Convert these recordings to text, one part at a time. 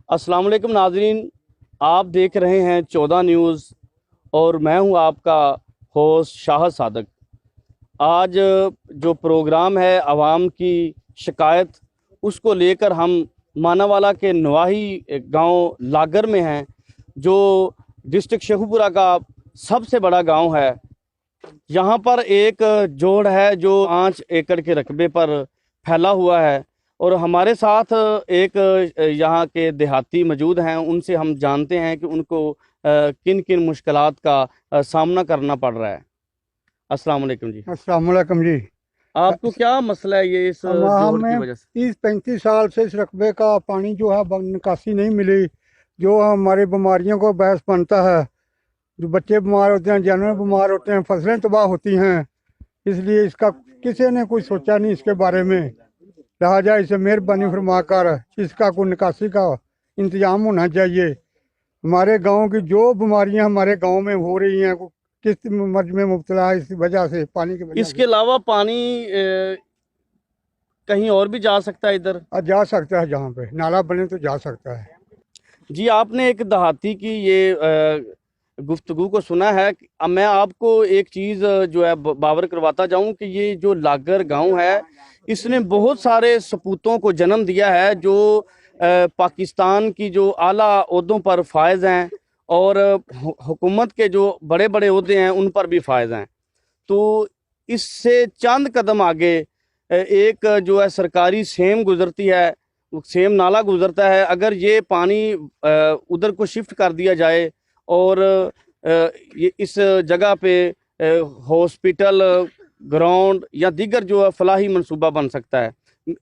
अस्सलाम वालेकुम नाजरीन, आप देख रहे हैं 14 न्यूज़ और मैं हूं आपका होस्ट शाह सादक। आज जो प्रोग्राम है आवाम की शिकायत, उसको लेकर हम मानावाला के नवाही गांव लागर में हैं, जो डिस्ट्रिक्ट शेखुपुरा का सबसे बड़ा गांव है। यहाँ पर एक जोड़ है जो 5 एकड़ के रकबे पर फैला हुआ है और हमारे साथ एक यहाँ के देहाती मौजूद हैं। उनसे हम जानते हैं कि उनको किन किन मुश्किलात का सामना करना पड़ रहा है। अस्सलाम वालेकुम जी। अस्सलाम वालेकुम जी। आपको क्या मसला है ये इस जोड़ की हमें वजह से? 30-35 साल से इस रकबे का पानी जो है निकासी नहीं मिली, जो हमारी बीमारियों को बायस बनता है। जो बच्चे बीमार होते हैं, जानवर बीमार होते हैं, फसलें तबाह होती हैं। इसलिए इसका किसी ने कोई सोचा नहीं इसके बारे में। लिहाजा इसे मेहरबानी फरमा कर इसका कोई निकासी का इंतजाम होना चाहिए। हमारे गांव की जो बीमारियां हमारे गांव में हो रही हैं, किस मर्ज में मुब्तला है, इस वजह से, पानी की वजह इसके अलावा पानी कहीं और भी जा सकता है इधर? जा सकता है, जहाँ पे नाला बने तो जा सकता है। जी, आपने एक देहाती की ये गुफ्तगू को सुना है। अब मैं आपको एक चीज़ जो है बावर करवाता जाऊं कि ये जो लागर गांव है, इसने बहुत सारे सपूतों को जन्म दिया है जो पाकिस्तान की जो आला ओहदों पर फायज हैं और हुकूमत के जो बड़े बड़े ओहदे हैं उन पर भी फायज हैं। तो इससे चंद कदम आगे एक जो है सरकारी सेम गुजरती है, सेम नाला गुजरता है। अगर ये पानी उधर को शिफ्ट कर दिया जाए और ये इस जगह पे हॉस्पिटल, ग्राउंड या दीगर जो है फलाही मंसूबा बन सकता है।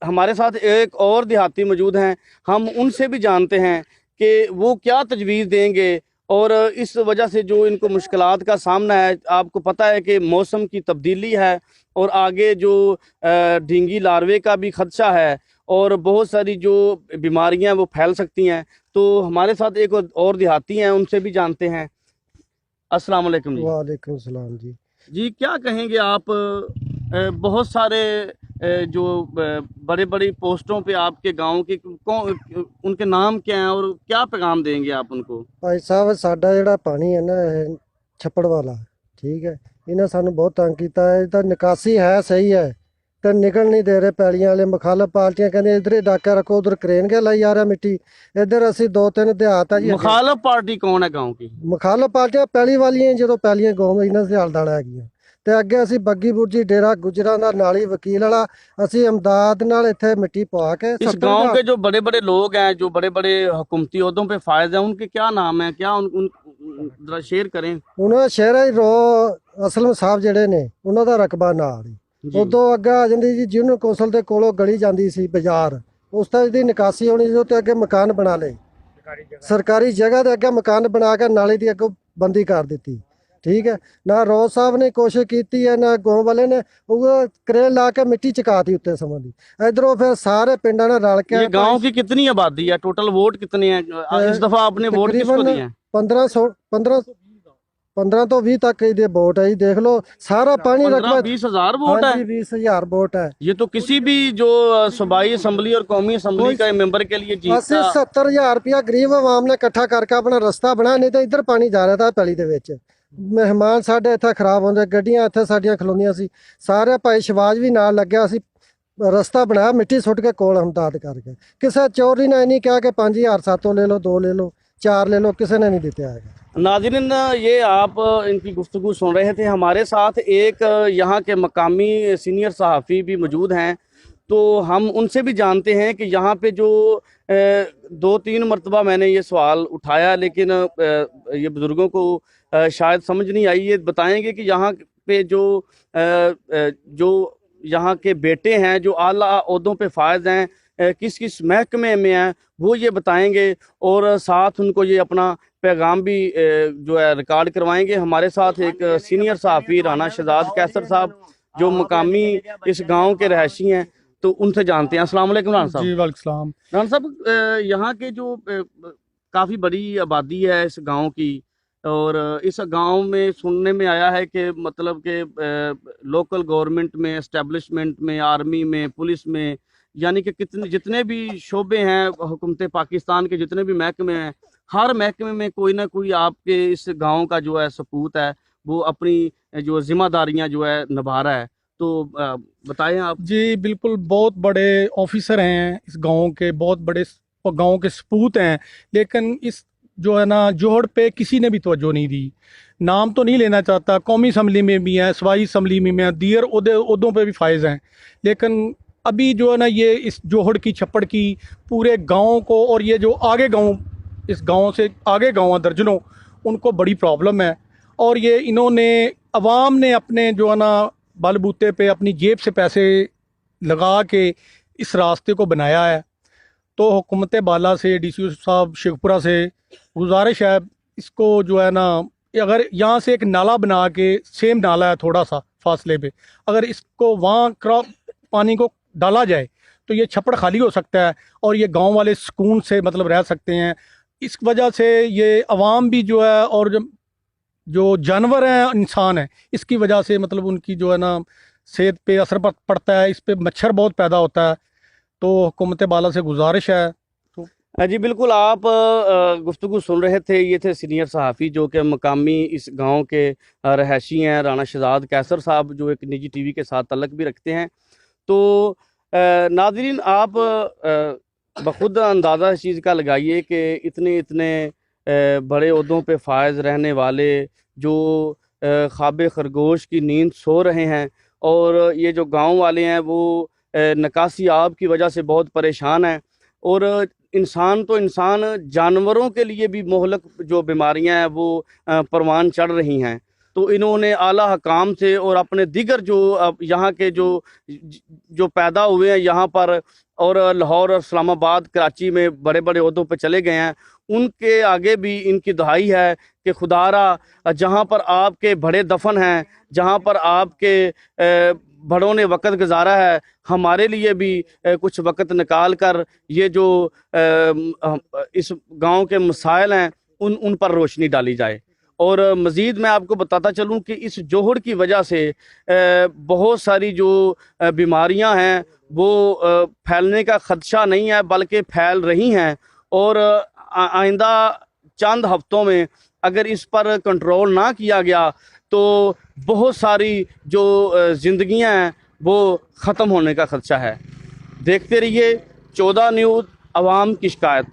हमारे साथ एक और देहाती मौजूद हैं, हम उनसे भी जानते हैं कि वो क्या तजवीज़ देंगे और इस वजह से जो इनको मुश्किलात का सामना है। आपको पता है कि मौसम की तब्दीली है और आगे जो डेंगू लार्वे का भी खदशा है और बहुत सारी जो बीमारियां वो फैल सकती हैं। तो हमारे साथ एक और देहाती हैं, उनसे भी जानते हैं। अस्सलाम वालेकुम जी। वालेकुम सलाम जी। जी, क्या कहेंगे आप? बहुत सारे जो बड़े बड़ी पोस्टों पे आपके गांव के कौन, उनके नाम क्या हैं और क्या पैगाम देंगे आप उनको? भाई साहब, साडा ਜਿਹੜਾ ਪਾਣੀ ਹੈ ਨਾ, ਇਹ ਛੱਪੜ ਵਾਲਾ, ਠੀਕ ਹੈ, ਇਹਨਾਂ ਸਾਨੂੰ ਬਹੁਤ ਤੰਗ ਕੀਤਾ ਹੈ। ਇਹਦਾ ਨਿਕਾਸੀ ਹੈ ਸਹੀ ਹੈ ਤੇ ਨਿਕਲ ਨਹੀਂ ਦੇ ਰਹੇ। ਪੈਲੀਆਂ ਵਾਲੇ ਮੁਖਾਲਫ ਪਾਰਟੀਆਂ ਕਹਿੰਦੇ ਇਧਰ ਹੀ ਡਾਕਾ ਰੱਖੋ, ਉਧਰ ਕਰੇਨ ਕੇ ਲਈ ਆ ਰਿਹਾ ਮਿੱਟੀ। ਇੱਧਰ ਅਸੀਂ 2-3 ਦਿਹਾਤ ਆ ਜੀ। मुखालफ पार्टी कौन है गांव की? ਮੁਖਾਲਫ ਪਾਰਟੀਆਂ ਪੈਲੀ ਵਾਲੀਆਂ, ਜਦੋਂ ਪੈਲੀਆਂ ਗਾਉਂ ਇਹਨਾਂ ਦੇ ਹਲਦਾਲ ਹੈਗੀਆਂ। ਤੇ ਅੱਗੇ ਅਸੀਂ ਬੱਗੀ ਬੁਰਜੀ ਡੇਰਾ ਗੁਜਰਾਂ ਦਾ ਨਾਲੀ ਵਕੀਲ वाला, ਅਸੀਂ ਇਮਦਾਦ ਨਾਲ ਇੱਥੇ ਮਿੱਟੀ ਪਵਾ ਕੇ इस गांव के जो बड़े बड़े लोग हैं, जो बड़े बड़े हुकूमती ओहदों पे फायज हैं, उनके क्या नाम है? क्या उन जरा शेयर करें। ਉਹਨਾਂ ਦਾ ਸ਼ਹਿਰਾ ਹੀ ਰੋ ਅਸਲਮ ਸਾਹਿਬ ਜਿਹੜੇ ਨੇ, ਉਹਨਾਂ ਦਾ ਰਕਬਾ ਨਾਲ ਹੀ जी। ਉਦੋਂ ਅੱਗੇ ਆ ਜਾਂਦੀ ਜੀ। ਜਿਉਂ ਕੌਂਸਲ ਦੇ ਕੋਲੋਂ ਗਲੀ ਜਾਂਦੀ ਸੀ ਬਾਜ਼ਾਰ, ਉਸ ਤੋਂ ਦੀ ਨਿਕਾਸੀ ਹੋਣੀ ਸੀ। ਉੱਤੇ ਅੱਗੇ ਮਕਾਨ ਬਣਾ ਲਏ, ਸਰਕਾਰੀ ਜਗ੍ਹਾ ਦੇ ਅੱਗੇ ਮਕਾਨ ਬਣਾ ਕੇ ਨਾਲੇ ਦੀ ਅੱਗੋਂ ਬੰਦੀ ਕਰ ਦਿੱਤੀ। ਠੀਕ ਹੈ ਨਾ, ਰੋਜ਼ ਸਾਹਿਬ ਨੇ ਕੋਸ਼ਿਸ਼ ਕੀਤੀ ਹੈ, ਨਾ ਗਾਉਂ ਵਾਲੇ ਨੇ। ਉਹ ਕਰੇਨ ਲਾ ਕੇ ਮਿੱਟੀ ਚਕਾਤੀ ਉੱਤੇ ਸਮਝ ਦੀ। ਇਧਰੋਂ ਫਿਰ ਸਾਰੇ ਪਿੰਡਾਂ ਨੇ ਰਲ ਕੇ। ये गांव की कितनी आबादी है? टोटल वोट कितने हैं इस दफा? आपने वोट किसको दिए हैं? 15 ਤੋਂ 20 तक ਇਹਦੇ ਵੋਟ ਹੈ ਜੀ। ਦੇਖ ਲਓ ਸਾਰਾ ਪਾਣੀ ਰਕਬਾ 15-20 हजार वोट है। 20,000 ਵੋਟ ਹੈ। ये तो किसी भी जो सूबाई असम्बली और कौमी असम्बली का मेंबर के लिए ਅਸੀਂ जीतता। 70,000 ਰੁਪਇਆ ਗਰੀਬ ਆਵਾਮ ਨੇ ਇਕੱਠਾ ਕਰਕੇ ਆਪਣਾ ਰਸਤਾ ਬਣਾਇਆ, ਨਹੀਂ ਤਾਂ ਇੱਧਰ ਪਾਣੀ ਜਾ ਰਿਹਾ ਤਾਂ ਪੈਲੀ ਦੇ ਵਿੱਚ। ਮਹਿਮਾਨ ਸਾਡੇ ਇੱਥੇ ਖਰਾਬ ਹੁੰਦੇ, ਗੱਡੀਆਂ ਇੱਥੇ ਸਾਡੀਆਂ ਖਲੋਂਦੀਆਂ ਸੀ। ਸਾਰੇ ਭਾਈ ਸ਼ਵਾਜ ਵੀ ਨਾਲ ਲੱਗਿਆ ਸੀ, ਰਸਤਾ ਬਣਾਇਆ ਮਿੱਟੀ ਸੁੱਟ ਕੇ ਕੋਲ ਹਮਦਾਦ ਕਰਕੇ। ਕਿਸੇ ਚੋਰੀ ਨੇ ਨਹੀਂ ਕਿਹਾ ਕਿ 5,000 ਸਾਤੋਂ ले लो, 2 ले लो, 4 ले लो, किसी ने नहीं दिया है। नाज़रीन, ये आप इनकी गुफ्तगू सुन रहे थे। हमारे साथ एक यहाँ के मकामी सीनियर सहाफ़ी भी मौजूद हैं, तो हम उनसे भी जानते हैं कि यहाँ पे जो 2-3 मरतबा मैंने ये सवाल उठाया, लेकिन ये बुज़ुर्गों को शायद समझ नहीं आई। ये बताएंगे कि यहाँ पे जो यहाँ के बेटे हैं, जो आला ओहदों पे फायज हैं, किस किस महकमे में हैं, वो ये बताएंगे और साथ उनको ये अपना पैगाम भी जो है रिकॉर्ड करवाएंगे। हमारे साथ एक सीनियर सहाफ़ी राना शहजाद कैसर साहब, जो मकामी इस गांव के रहायशी हैं, तो उनसे जानते हैं। अस्सलाम वालेकुम राना साहब। जी वालेकुम सलाम। राना साहब, यहाँ के जो काफ़ी बड़ी आबादी है इस गांव की, और इस गांव में सुनने में आया है कि मतलब कि लोकल गवर्नमेंट में, एस्टेब्लिशमेंट में, आर्मी में, पुलिस में यानी कि कितने जितने भी शोबे हैं हुकूमत पाकिस्तान के, जितने भी महकमे हैं, हर महकमे में कोई ना कोई आपके इस गांव का जो है सपूत है, वो अपनी जो जिम्मेदारियां जो है निभा रहा है। तो बताएं आप। जी बिल्कुल, बहुत बड़े ऑफिसर हैं इस गांव के, बहुत बड़े गांव के सपूत हैं, लेकिन इस जो है ना जोहड़ पे किसी ने भी तवज्जो नहीं दी। नाम तो नहीं लेना चाहता, कौमी असम्बली में भी हैं, सूबाई असम्बली में हैं, दीयर उहदों पे भी फायज हैं, लेकिन अभी जो है ना ये इस जोहड़ की छप्पड़ की पूरे गांव को, और ये जो आगे गांव, इस गांव से आगे गांव हैं दर्जनों, उनको बड़ी प्रॉब्लम है। और ये इन्होंने अवाम ने अपने जो है ना बलबूते पे अपनी जेब से पैसे लगा के इस रास्ते को बनाया है। तो हुकूमत बाला से, DCO साहब शेखपुरा से गुजारिश है, इसको जो है ना, अगर यहाँ से एक नाला बना के, सेम नाला है थोड़ा सा फासले पे, अगर इसको वहाँ पानी को डाला जाए तो ये छप्पड़ खाली हो सकता है और ये गांव वाले सुकून से मतलब रह सकते हैं। इस वजह से ये अवाम भी जो है, और जो जानवर हैं, इंसान हैं, इसकी वजह से मतलब उनकी जो है ना सेहत पे असर पड़ता है, इस पे मच्छर बहुत पैदा होता है। तो हुकूमत बाला से गुजारिश है। जी बिल्कुल, आप गुफ्तगू सुन रहे थे, ये थे सीनियर सहाफ़ी जो कि मकामी इस गांव के रहायशी हैं, राना शहजाद कैसर साहब, जो एक निजी TV के साथ तल्लक भी रखते हैं। तो नाज़रीन, आप बखुद अंदाज़ा इस चीज़ का लगाइए कि इतने इतने बड़े ओहदों पे फायज रहने वाले जो ख्वाब खरगोश की नींद सो रहे हैं, और ये जो गांव वाले हैं वो निकासी आब की वजह से बहुत परेशान हैं। और इंसान तो इंसान, जानवरों के लिए भी मोहलक जो बीमारियां हैं वो परवान चढ़ रही हैं। तो इन्होंने आला हकाम से और अपने दीगर जो यहाँ के जो पैदा हुए हैं यहाँ पर, और लाहौर और इस्लामाबाद कराची में बड़े बड़े ओहदों पे चले गए हैं, उनके आगे भी इनकी दुहाई है कि खुदारा जहाँ पर आपके बड़े दफन हैं, जहाँ पर आपके बड़ों ने वक़्त गुजारा है, हमारे लिए भी कुछ वक़्त निकाल कर ये जो इस गांव के मसाइल हैं उन पर रोशनी डाली जाए। और मज़ीद मैं आपको बताता चलूं कि इस जोहड़ की वजह से बहुत सारी जो बीमारियां हैं वो फैलने का ख़दशा नहीं है बल्कि फैल रही हैं। और आइंदा चंद हफ्तों में अगर इस पर कंट्रोल ना किया गया तो बहुत सारी जो ज़िंदगियां हैं वो ख़त्म होने का ख़दशा है। देखते रहिए 14 न्यूज़, आवाम की शिकायत।